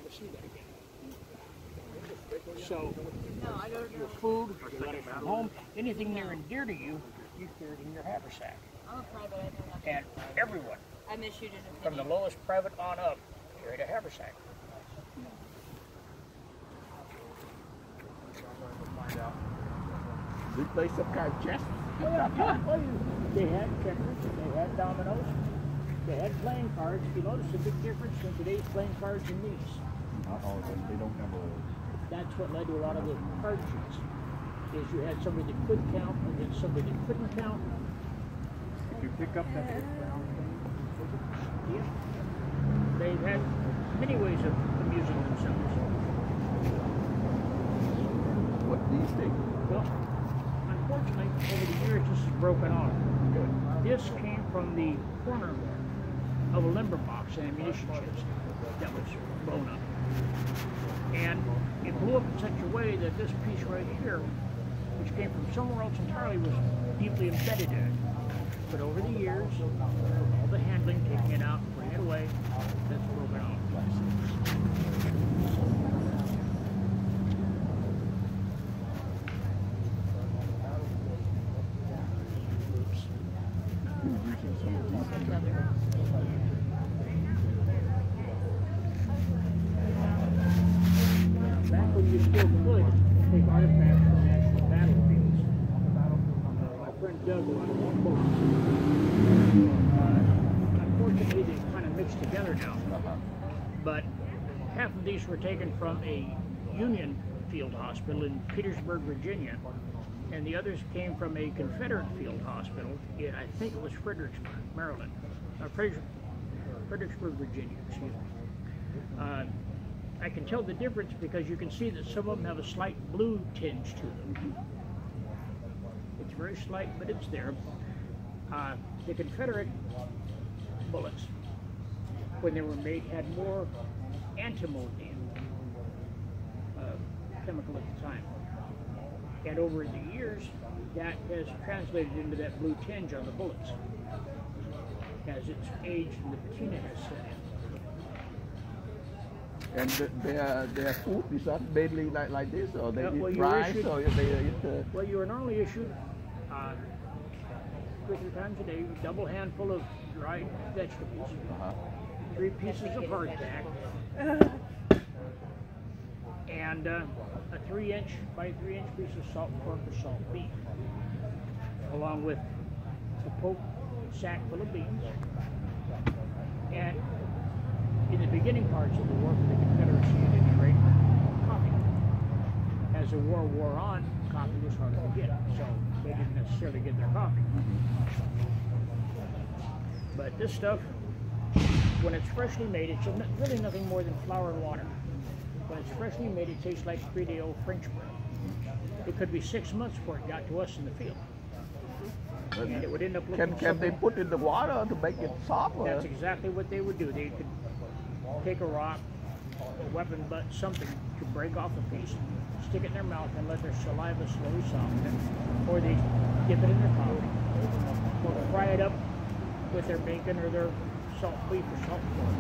never see that again. So, your food, your letter from home, anything near and dear to you, you carry it in your haversack. I'm a private. And everyone, I'm issued an from the opinion. lowest private on up, carried a haversack. We play some kind of chess. They had checkers, they had dominoes, they had playing cards. You notice a big difference in today's playing cards and these. They don't have a... That's what led to a lot of the card cheats. Is you had somebody that could count against somebody that couldn't count. If you pick up that big brown thing, Yeah. They've had many ways of amusing themselves. what these things? Well, unfortunately, over the years, this is broken off. This came from the corner of a limber box and ammunition chest that was blown up. And it blew up in such a way that this piece right here, which came from somewhere else entirely, was deeply embedded in it. But over the years, all the handling, taking it out, putting it away, that's broken off. Back when you still could take artifacts from national battlefields, my friend Doug was on one boat. Unfortunately, they kind of mixed together now. But half of these were taken from a Union field hospital in Petersburg, Virginia, and the others came from a Confederate field hospital in, I think it was Fredericksburg, Maryland. Fredericksburg, Virginia, excuse me. I can tell the difference because you can see that some of them have a slight blue tinge to them. It's very slight, but it's there. The Confederate bullets, when they were made, had more antimony chemical at the time. And over the years, that has translated into that blue tinge on the bullets as it's aged and the patina has set in. And their food is not mainly like this, or they well, eat you rice, issued- or they eat... Well, you are normally issued 2 or 3 times a day, a double handful of dried vegetables, 3 pieces of hardtack, and a 3-inch by 3-inch piece of salt pork or salt beef, along with a poke sack full of beans. And in the beginning parts of the war for the Confederacy at any rate, coffee. As the war wore on, coffee was hard to get, so they didn't necessarily get their coffee. But this stuff, when it's freshly made, it's really nothing more than flour and water. When it's freshly made, it tastes like 3-day-old French bread. It could be 6 months before it got to us in the field. And it would end up looking Can they put in the water to make it soft? That's exactly what they would do. They could take a rock, a weapon butt, something to break off a piece, stick it in their mouth and let their saliva slowly soften it, or they dip it in their coffee, or fry it up with their bacon or their salt beef or salt pork.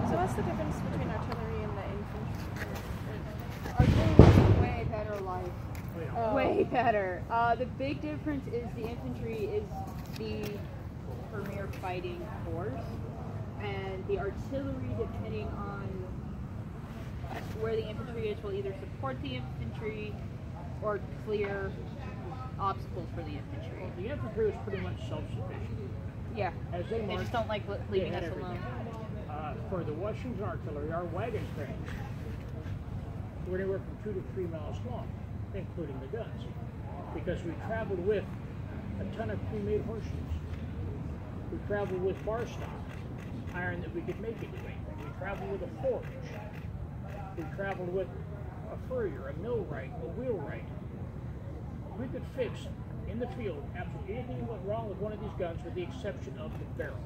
So what's the difference between artillery and the infantry? Artillery is way better life. Way better. The big difference is the infantry is the premier fighting force, and the artillery, depending on where the infantry is, will either support the infantry or clear obstacles for the infantry. The infantry was pretty much self-sufficient. Yeah. As they They marched, just don't like they leaving had us everything. alone. For the Washington artillery, our wagon trains were anywhere from 2 to 3 miles long, including the guns, because we traveled with a ton of pre-made horseshoes. We traveled with bar stock, iron that we could make into anything. We traveled with a forge. We traveled with a furrier, a millwright, a wheelwright. We could fix in the field absolutely anything that went wrong with one of these guns, with the exception of the barrel.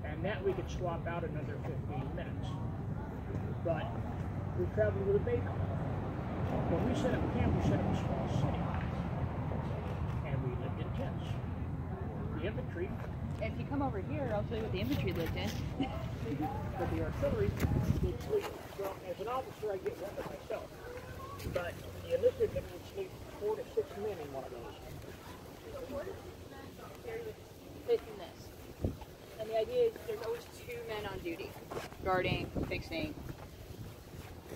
And that we could swap out in under 15 minutes. But we traveled with a bacon. When we set up camp, we set up a small city. And we lived in tents. The infantry if you come over here, I'll show you what the infantry lived in. But the artillery would sleep. Well, as an officer, I get one to myself. But the enlisted men would sleep 4 to 6 men in one of those. Fit in this. And the idea is there's always 2 men on duty, guarding, fixing.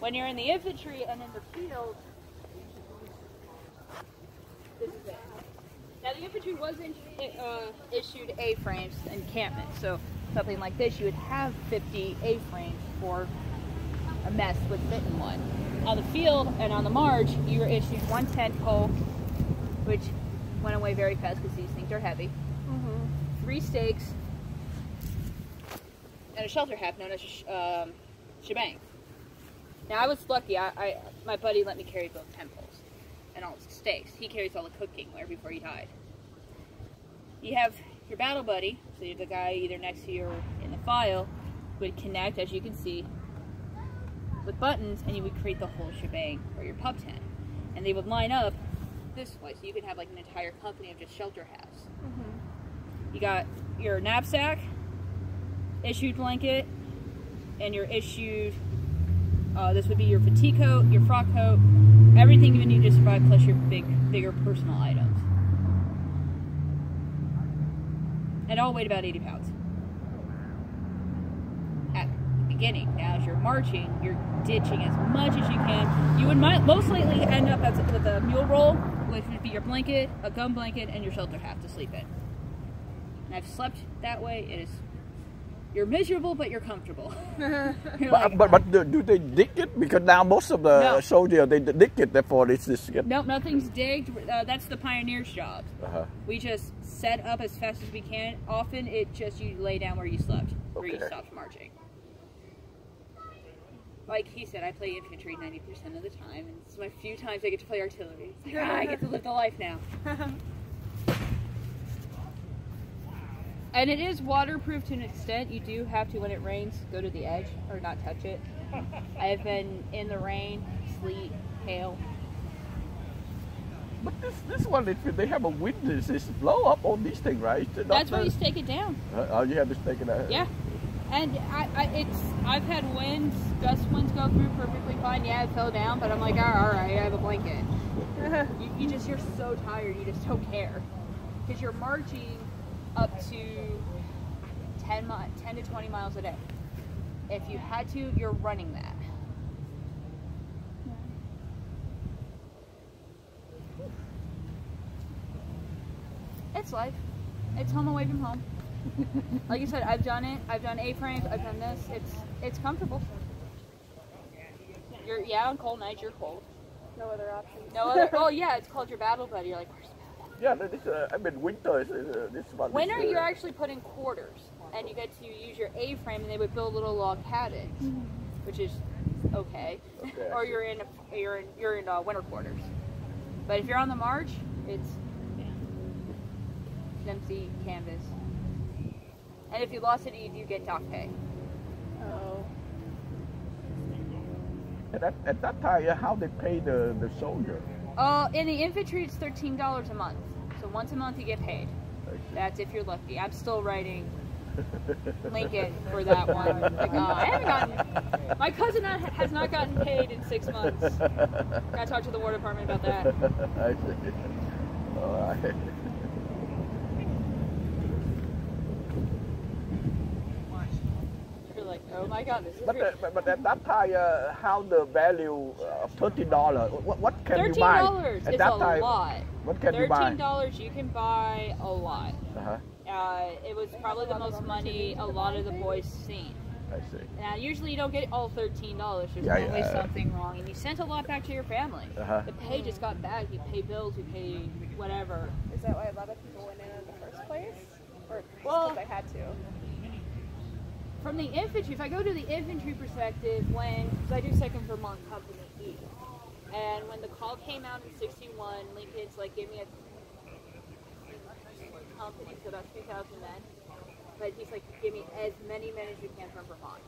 When you're in the infantry and in the field, this is it. Now the infantry was issued A-frames encampment, so something like this, you would have 50 A-frames for a mess would fit in one. On the field and on the march, you were issued 1 tent pole, which went away very fast because these things are heavy. 3 stakes, and a shelter half known as shebang. Now I was lucky. My buddy let me carry both tent poles and all the stakes. He carries all the cookware before he died. You have your battle buddy, so you're the guy either next to you or in the file, would connect, as you can see, with buttons, and you would create the whole shebang for your pup tent. And they would line up this way, so you could have like an entire company of just shelter halves. You got your knapsack, issued blanket, and your issued, this would be your fatigue coat, your frock coat, everything you would need to survive, plus your bigger personal items. It all weighed about 80 pounds. At the beginning, now as you're marching, you're ditching as much as you can. You would most likely end up with a mule roll, which would be your blanket, a gum blanket, and your shelter half to sleep in. And I've slept that way. It is, you're miserable, but you're comfortable. But do they dig it? Because now most of the soldiers, they dig it, therefore it's this. Nope, nothing's digged. That's the pioneer's job. We just set up as fast as we can. Often it just, you lay down where you slept, where you stopped marching. Like he said, I play infantry 90% of the time, and it's my few times I get to play artillery. It's like, I get to live the life now. And it is waterproof to an extent. You do have to, when it rains, go to the edge or not touch it. I have been in the rain, sleet, hail. But this one, if they have a wind, it's blow up on these things, right? That's why you stake it down. Oh, you have to stake it down. Yeah. And I've had winds, gust winds go through perfectly fine. Yeah, it fell down, but I'm like, all right, I have a blanket. You're so tired, you just don't care. Because you're marching up to 10 to 20 miles a day. If you had to, you're running that. It's life. It's home away from home. Like you said, I've done it. I've done A-frames. I've done this. It's comfortable. On cold nights you're cold. No other options. No other. Oh yeah, it's called your battle buddy. You're like, where's the battle buddy? Yeah, this, I mean, winter this one. Winter, you're actually put in quarters, and you get to use your A-frame, and they would build little log cabins, which is okay. Or you're in winter quarters. But if you're on the march, it's empty canvas. And if you lost it, you get dock pay. Oh. At that time, how they pay the soldier? In the infantry, it's $13 a month. So once a month you get paid. That's if you're lucky. I'm still writing Lincoln for that one. Like, I haven't gotten. My cousin has not gotten paid in 6 months. Gotta talk to the War Department about that. I see. All right. You're like, oh my God, this is But at that time, how the value of $13? What can you buy? $13 at is that a time, lot. What can you buy? $13 you can buy a lot. It was probably the most money a lot of the boys seen. I see. Now, usually you don't get all $13. There's always something wrong, and you sent a lot back to your family. The pay just got back. You pay bills, you pay whatever. Is that why a lot of people went in the first place? Or Well, because I had to? From the infantry, if I go to the infantry perspective, because I do 2nd Vermont Company E, and when the call came out in '61, Lincoln's like, give me a company, so about 2,000 men. But he's like, give me as many men as you can from Vermont.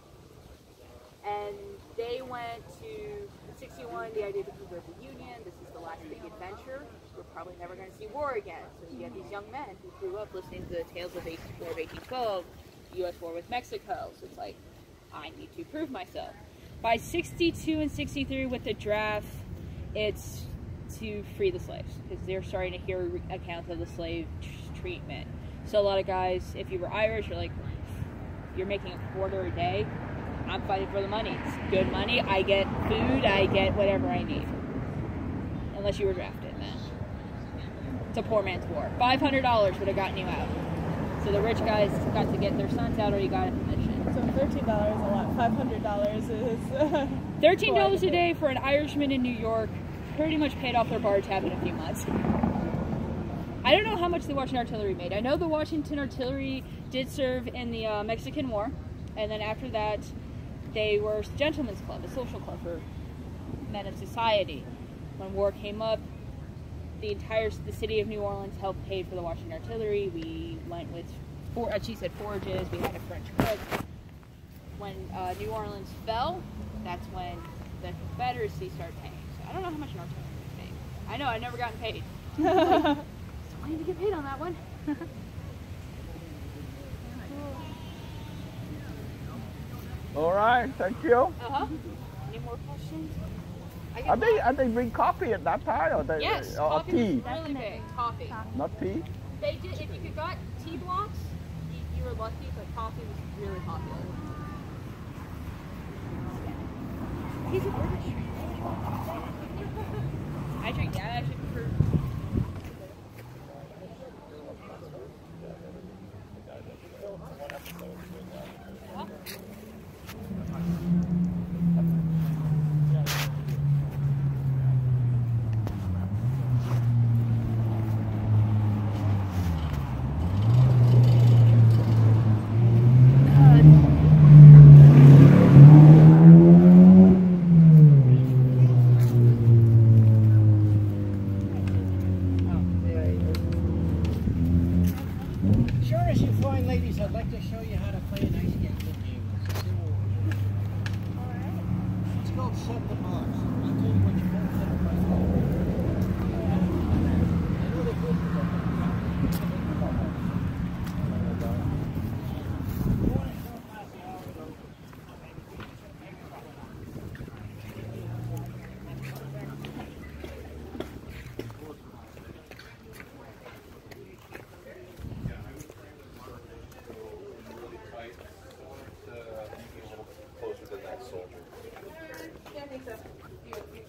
And they went to, in 61, the idea became the Union. This is the last big adventure. We're probably never going to see war again. So you have these young men who grew up listening to the tales of 1812, U.S. war with Mexico. So it's like, I need to prove myself. By 62 and 63 with the draft, it's to free the slaves, because they're starting to hear accounts of the slave treatment. So a lot of guys, if you were Irish, you're like, you're making a quarter a day. I'm fighting for the money. It's good money. I get food. I get whatever I need. Unless you were drafted, man. It's a poor man's war. $500 would have gotten you out. So the rich guys got to get their sons out, or you got a commission. So $13 a lot. $500 is $13 a day for an Irishman in New York pretty much paid off their bar tab in a few months. I don't know how much the Washington Artillery made. I know the Washington Artillery did serve in the Mexican War, and then after that, they were a gentleman's club, a social club for men of society. When war came up, the city of New Orleans helped pay for the Washington Artillery. We went with, as she said, forages. We had a French cook. When New Orleans fell, that's when the Confederacy started paying. So I don't know how much an artillery was paid. I know, I've never gotten paid. Like, I need to get paid on that one. All right, thank you. Any more questions? Are they drink coffee at that time, or they Yes, or coffee tea? was really big. Coffee. Not tea. They did. If you got tea blocks, you were lucky, but coffee was really popular. He's a British. I drink that. I actually prefer. Sure as you fine ladies, I'd like to show you how to play an ice skate game. It's called Set the Box. I'll tell you what you gotta set up right now. I know they're good,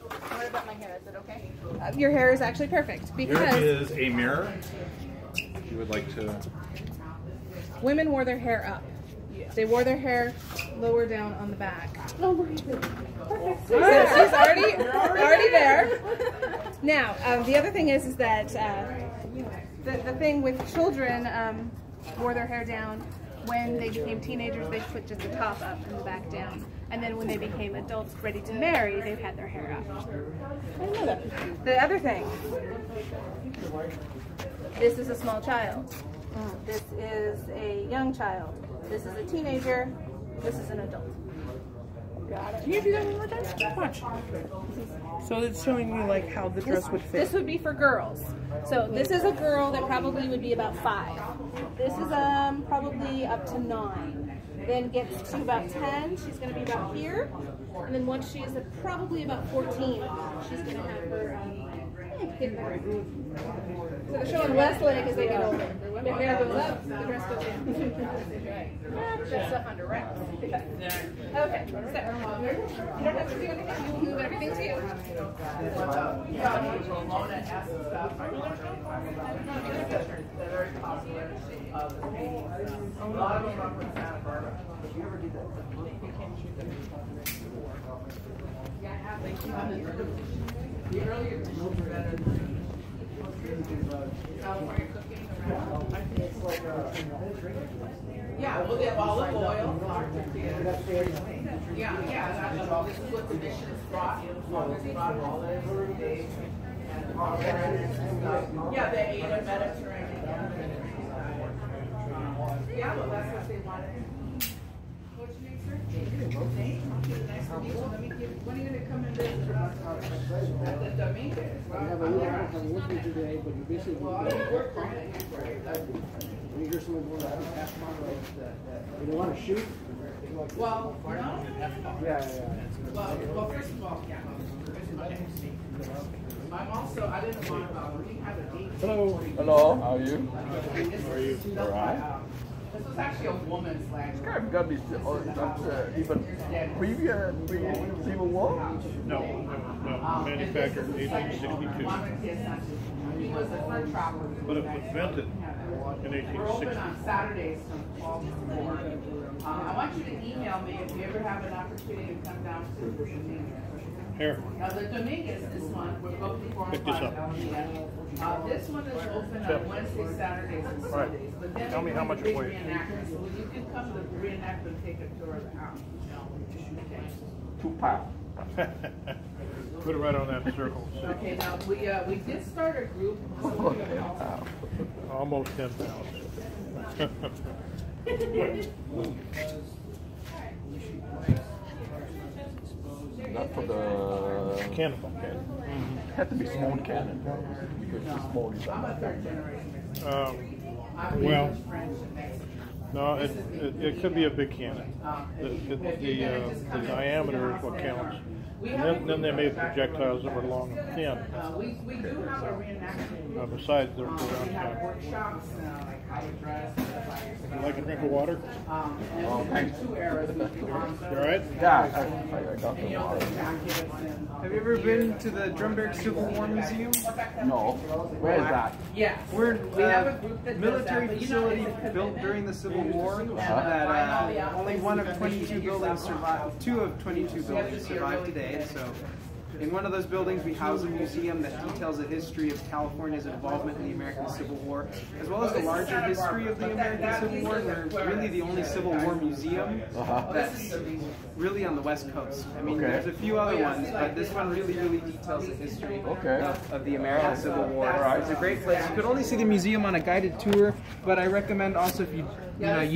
What about my hair? Is it okay? Your hair is actually perfect Here because is a mirror. If you would like to. women wore their hair up. They wore their hair lower down on the back. Oh my goodness. Perfect. So she's already there. Now, the other thing is that the thing with children wore their hair down. When they became teenagers, they put just the top up and the back down. And then when they became adults ready to marry, they had their hair up. I know that. The other thing, this is a small child. This is a young child. This is a teenager. This is an adult. Got it. Can you do that one more time? Watch. So it's showing me like how the dress would fit. This would be for girls. So this is a girl that probably would be about 5. This is probably up to 9. Then gets to about 10, she's going to be about here. And then once she is probably about 14, she's going to have her hip area. So they're showing less leg as they get older. The hair goes up, the dress goes down. That's stuff under wraps. Okay, so you don't have to do anything. You will move everything to you. Yeah, we'll get olive oil. Yeah, this is what the mission is brought. Yeah, they ate a Mediterranean. Yeah, well, that's what they wanted. What's your name, sir? When are you going to come and visit us? At the Dominguez. We have a working today, but you basically when you hear someone going out past my road that they want to shoot. Well, no. Yeah. Well, first of all, I'm also, I didn't want to, we have a date. Hello, how are you? All right. This was actually a woman's land. I've got this even pre-Civil War? No, manufactured in 1862. He was a fur trapper. But it was invented in We're open 1860. on Saturdays from 12 to 4. I want you to email me if you ever have an opportunity to come down to the Dominguez. Here. Now the Dominguez, this one, we're both before Pick this up. This one is open on Wednesdays, Saturdays, and All right. Sundays. But then Tell me how much it big weighs. reenactments. So you can come to the reenactment and take a tour of the house. Okay. 2 pounds. Put it right on that circle. Okay, now we did start a group. Almost 10 pounds. Not for the Cannonball. had to be small cannon because the small is I'm a third generation. Well, no, it could be a big cannon. The diameter is what counts. And then they made projectiles that were long and thin. We do have a reenactment. Besides, they're We around have town. workshops, like how to dress. You like a drink of water? And we have 2 eras. We do You all right? Yeah, I got and the you know, water. the jackets and, Have you ever been to the Drumberg Civil War Museum? No, where is that? yes. We have a group that does military that, but you know, facility it's a built commitment. during the Civil War And, that only one of 22 buildings survived. 2 of 22 buildings survived today. So, in one of those buildings, we house a museum that details the history of California's involvement in the American Civil War, as well as the larger history of the American Civil War. We're really the only Civil War museum that's really on the West Coast. I mean, there's a few other ones, but this one really details the history of the American Civil War. It's a great place. You could only see the museum on a guided tour, but I recommend also if you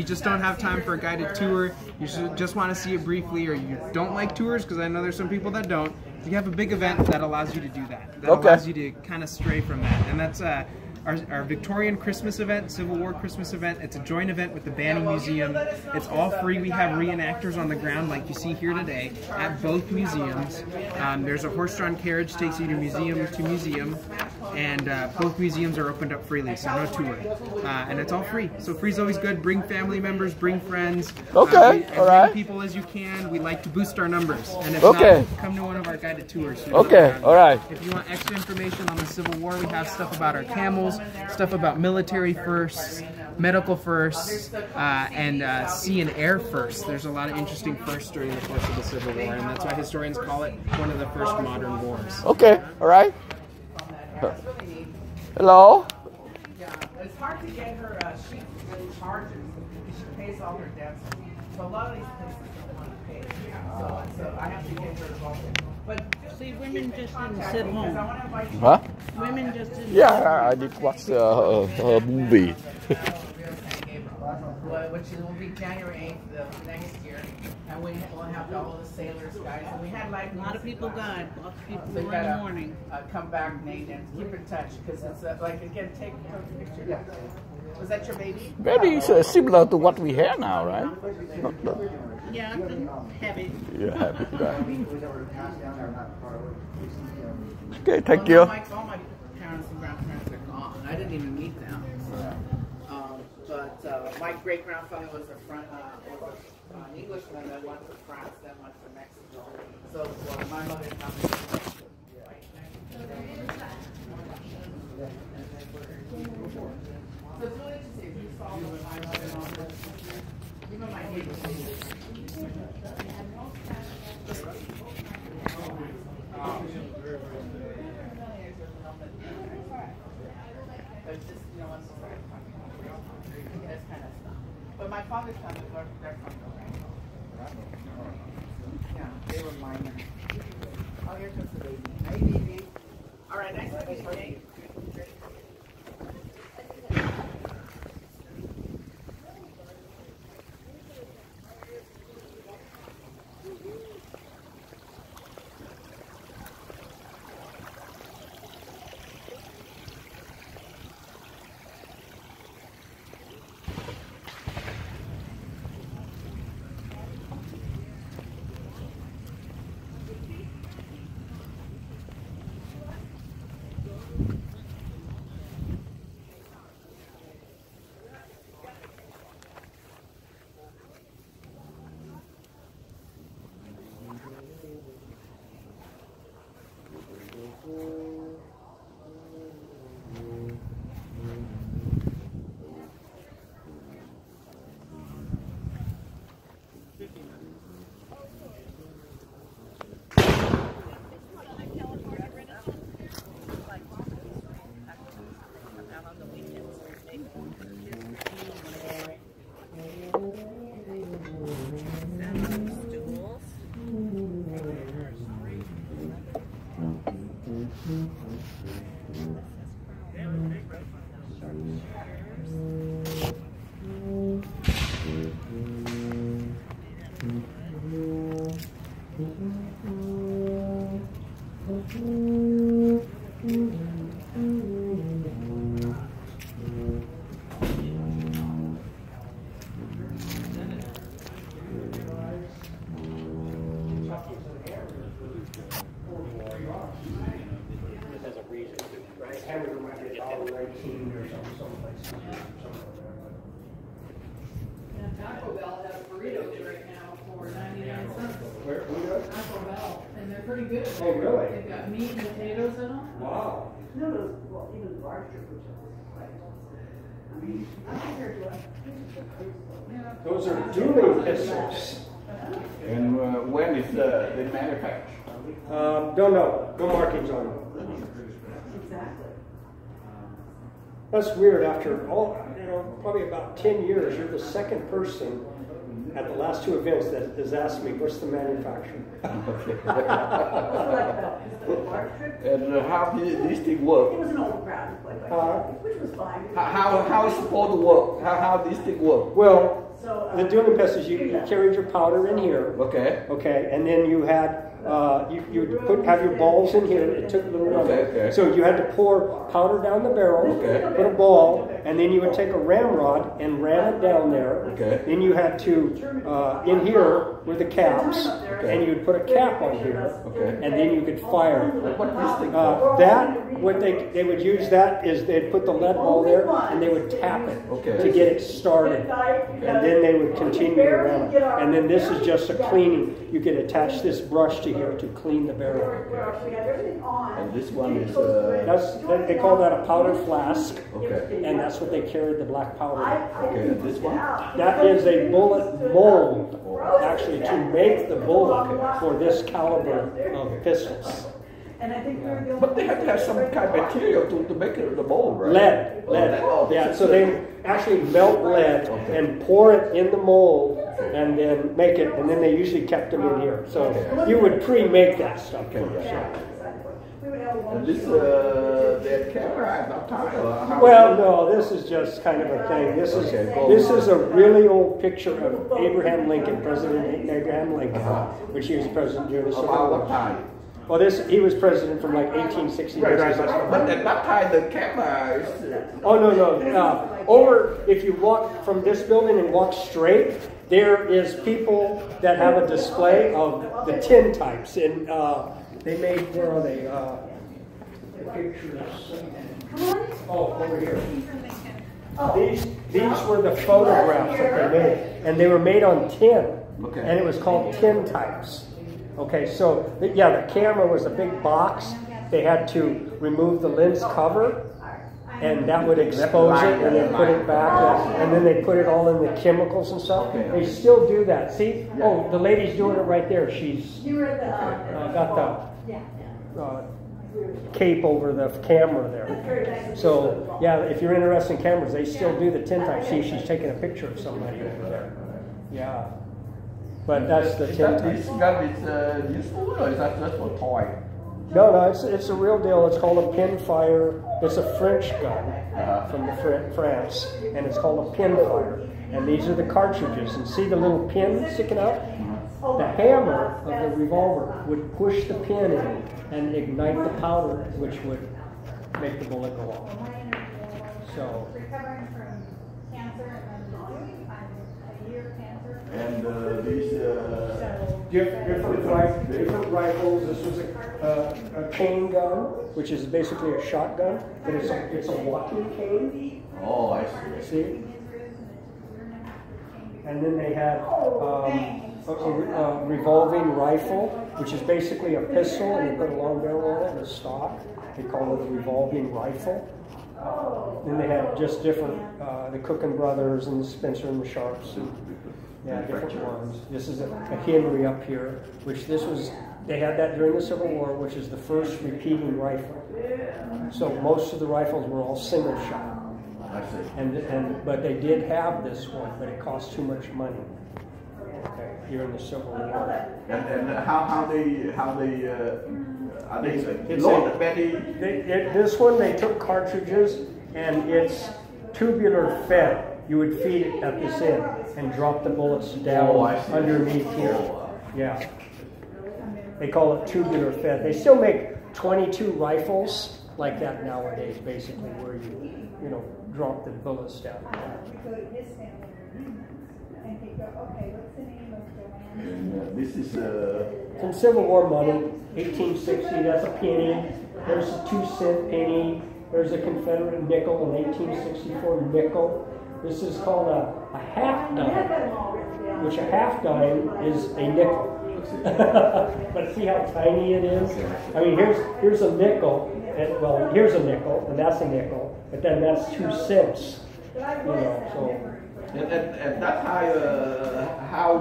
just don't have time for a guided tour, you should just want to see it briefly, or you don't like tours, because I know there's some people that don't. You have a big event that allows you to do that. That allows you to kind of stray from that, and that's our Victorian Christmas event, Civil War Christmas event. It's a joint event with the Banning Museum. It's all free. We have reenactors on the ground like you see here today at both museums. There's a horse-drawn carriage takes you to museum, and both museums are opened up freely, so no tour. And it's all free. So free's always good. Bring family members, bring friends. Okay, As all many right. people as you can. We like to boost our numbers. And if Okay. not, come to one of our guided tours. Okay, all right. If you want extra information on the Civil War, we have stuff about our camels, stuff about military firsts, medical firsts, and sea and air firsts. There's a lot of interesting firsts during the course of the Civil War, and that's why historians call it one of the first modern wars. Okay, all right. Hello. Yeah, it's hard to get her, she charges, she pays all her debts. So a lot of these places don't want to pay. So I have to get her involved. But See, women just didn't sit home. Huh? Women just didn't. Yeah, I did watch a movie. Which will be January 8th of next year. And we'll have all the sailors, guys. And we had like A lot of people died. Lots of people So were you in gotta the morning. come back, Nate, and keep in touch because it's like again, take a picture. Was that your baby? Maybe it's similar to what we have now, right? Yeah, I couldn't have it. Yeah, happy, right. Okay, thank you. All my parents and grandparents are gone. I didn't even meet them. But my great grandfather was an Englishman that went to France, then went to Mexico. So my mother comes. So it's really interesting. You saw the time and all this. Even my neighbors. But just, you know, once you start talking about this kind of stuff. But my father's family, they're from the right. Yeah, they were minor. Oh, here comes the baby. Hey, baby. All right, nice to meet you, Nate. Taco Bell has burritos right now for 99 cents. Where do you Taco Bell, and they're pretty good. Oh, really? They've got meat and potatoes in them. Wow. No, well, even the large strippers Those are dueling pistols. And when is they manufactured? Don't know. No markings on them. Exactly. That's weird. After all, probably about 10 years, you're the second person at the last two events that has asked me, what's the manufacturer? And how did this thing work? It was an old crowd, which was fine. How is it supposed to work? How this thing work? Well, the dueling pistols, you carried your powder in here. Okay. Okay, and then you had you have your balls in here. It took a little while. Okay. So you had to pour powder down the barrel, put a ball, and then you would take a ramrod and ram it down there. Okay. Then you had to in here were the caps, and you would put a cap on here, and then you could fire. What this thing? What they would use that is they'd put the lead ball there and they would tap it to get it started, and then they would continue to ram it. And then this is just a cleaning. You could attach this brush to here to clean the barrel. And this one is They call that a powder flask. okay. And that's what they carried the black powder in. Okay, and this one? That is a bullet mold, actually, to make the bullet for this caliber of pistols. But they have to have some kind of material to make it the mold, right? Lead. Oh, Yeah, so they actually melt lead and pour it in the mold and then make it, and then they usually kept them in here. So you would pre-make that stuff. And this that camera at that time? Well, no, this is just kind of a thing. This is a really old picture of Abraham Lincoln, President Abraham Lincoln, which he was president during the Civil War. About what time? Well, he was president from like 1860. But at that time the camera is... Oh, no. Over, if you walk from this building and walk straight, there is people that have a display of the tin types. And they made, where are they? Pictures. Oh, over here. These were the photographs that they made. And they were made on tin. Okay. And it was called tin types. Okay, so, yeah, the camera was a big box. They had to remove the lens cover, and that would expose it, and then put it back, and then they put it all in the chemicals and stuff. They still do that. See? Oh, the lady's doing it right there. She's got the cape over the camera there. So, yeah, if you're interested in cameras, they still do the tin type. See, she's taking a picture of somebody over there. Yeah. But that's the tin type. This gun is useful, or is that just for toy? No, it's a real deal. It's called a Pinfire. It's a French gun from France, and it's called a Pinfire. And these are the cartridges. And see the little pin sticking out? The hammer of the revolver would push the pin in and ignite the powder, which would make the bullet go off. So. And these different rifles. This was a cane gun, which is basically a shotgun, but it's a walking cane. Oh, I see. See? And then they had a revolving rifle, which is basically a pistol, and they put a long barrel on it and a stock. They call it a revolving rifle. Then they had just different, the Cookin Brothers and the Spencer and the Sharps. And, yeah, different ones. This is a Henry up here, which they had that during the Civil War, which is the first repeating rifle. So most of the rifles were all single shot. I see. But they did have this one, but it cost too much money. Okay, during the Civil War. And how they loaded many? This one they took cartridges, and it's tubular fed. You would feed it at this end and drop the bullets down underneath here. Yeah. They call it tubular fed. They still make 22 rifles like that nowadays, basically, where you drop the bullets down. And this is some Civil War money, 1860. That's a penny. There's a 2-cent penny. There's a Confederate nickel, an 1864 nickel. This is called a half dime, which a half dime is a nickel. But see how tiny it is? I mean, here's a nickel, and well, here's a nickel, and that's a nickel, but then that's 2 cents. You know, so. At that time, how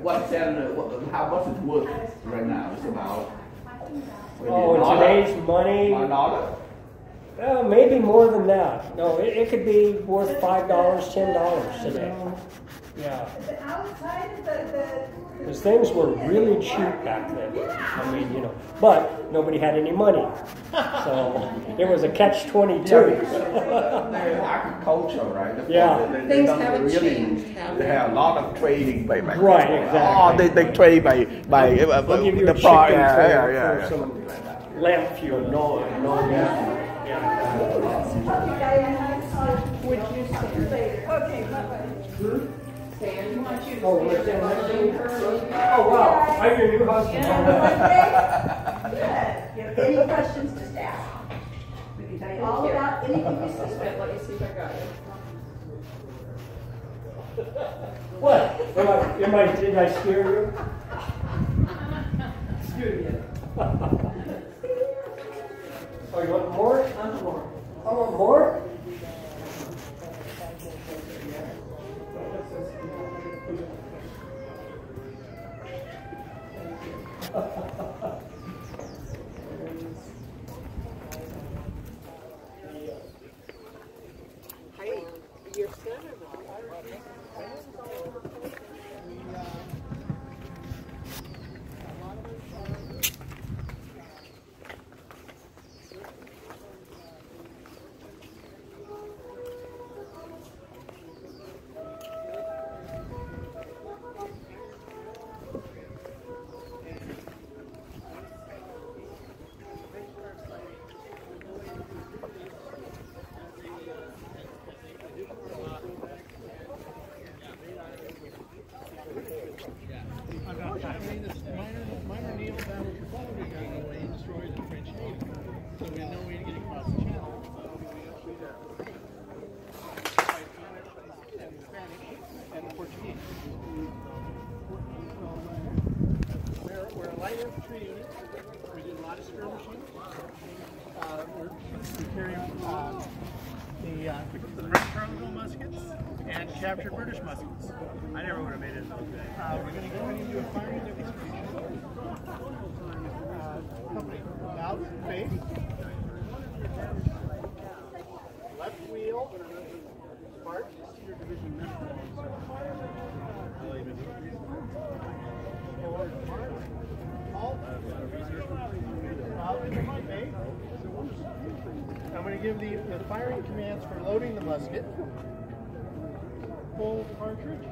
much it's worth right now? It's about. Oh, in today's money. $1. Maybe more than that. No, it could be worth $5, $10 today. Yeah. Because things were really cheap back then. I mean, you know, but nobody had any money. So it was a catch-22. They're agriculture, right? Things haven't changed. They have a lot of trading by back. Right, exactly. Oh, they trade by I'll give you the a price. For some lamp fuel. No. Would you say? Okay, Oh, we're standing next to you? Oh, wow. I'm your new husband. Good. Any questions, just ask. We can tell you all about anything you see. Let me see if I got it. What? Did I scare you? Excuse me. Oh, you want more? I want more? Hey, your son-in-law. Minor naval battles were fought when he destroyed the French Navy. So we had no way to get across the channel. And the Spanish and the Portuguese. We're a light infantry unit. We did a lot of skirmishing. We carry the French Carleton muskets and captured British muskets. I never would have made it those days. We're going to go into a firing demonstration. Company, mouth, face, left wheel, march, your division member. I'm going to give the firing commands for loading the musket. Full cartridge.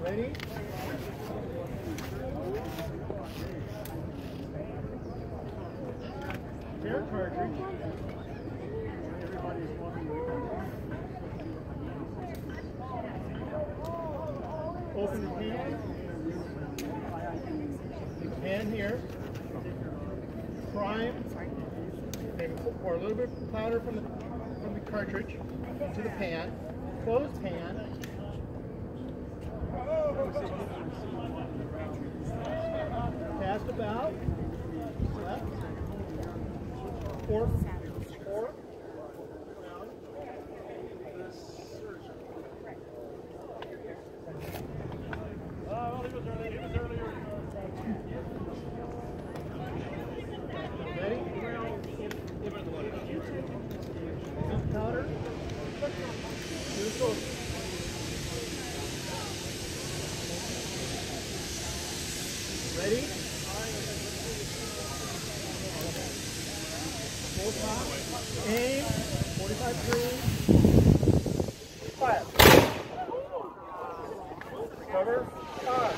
Ready? Spare cartridge. Everybody's walking away. Open the can. The can here. Prime. Maybe pour a little bit of powder from the cartridge into the pan. Close pan. Cast about. Left. Four. Ready? Powder. Ready? Full top. Aim. 45 degrees. Fire. Cover. Fire.